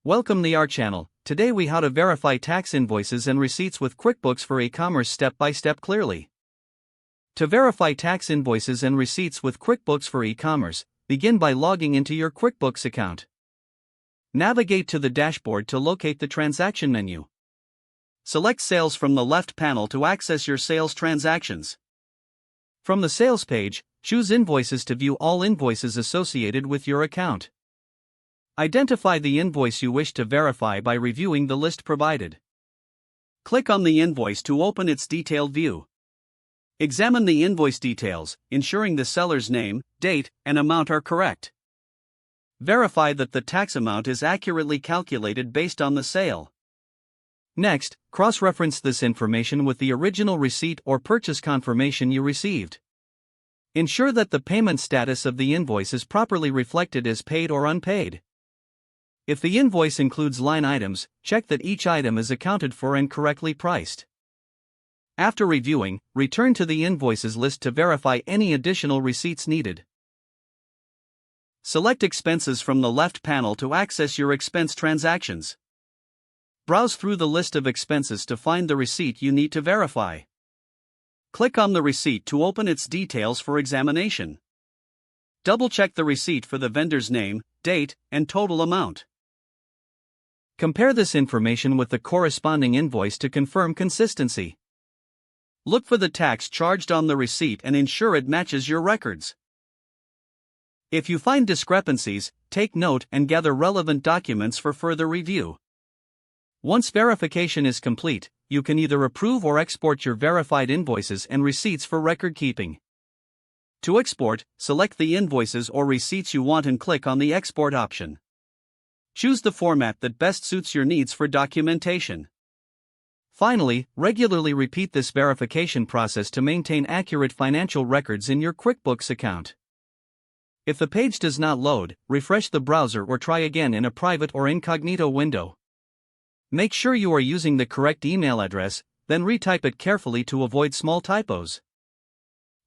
Welcome to our channel. Today we how to verify tax invoices and receipts with QuickBooks for e-commerce step by step clearly. To verify tax invoices and receipts with QuickBooks for e-commerce, begin by logging into your QuickBooks account. Navigate to the dashboard to locate the transaction menu. Select Sales from the left panel to access your sales transactions. From the Sales page, choose Invoices to view all invoices associated with your account. Identify the invoice you wish to verify by reviewing the list provided. Click on the invoice to open its detailed view. Examine the invoice details, ensuring the seller's name, date, and amount are correct. Verify that the tax amount is accurately calculated based on the sale. Next, cross-reference this information with the original receipt or purchase confirmation you received. Ensure that the payment status of the invoice is properly reflected as paid or unpaid. If the invoice includes line items, check that each item is accounted for and correctly priced. After reviewing, return to the invoices list to verify any additional receipts needed. Select Expenses from the left panel to access your expense transactions. Browse through the list of expenses to find the receipt you need to verify. Click on the receipt to open its details for examination. Double-check the receipt for the vendor's name, date, and total amount. Compare this information with the corresponding invoice to confirm consistency. Look for the tax charged on the receipt and ensure it matches your records. If you find discrepancies, take note and gather relevant documents for further review. Once verification is complete, you can either approve or export your verified invoices and receipts for record keeping. To export, select the invoices or receipts you want and click on the Export option. Choose the format that best suits your needs for documentation. Finally, regularly repeat this verification process to maintain accurate financial records in your QuickBooks account. If the page does not load, refresh the browser or try again in a private or incognito window. Make sure you are using the correct email address, then retype it carefully to avoid small typos.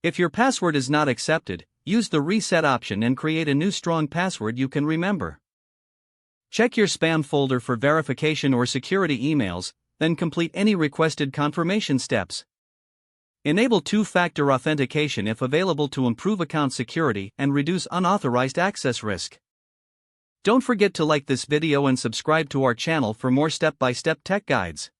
If your password is not accepted, use the Reset option and create a new strong password you can remember. Check your spam folder for verification or security emails, then complete any requested confirmation steps. Enable two-factor authentication if available to improve account security and reduce unauthorized access risk. Don't forget to like this video and subscribe to our channel for more step-by-step tech guides.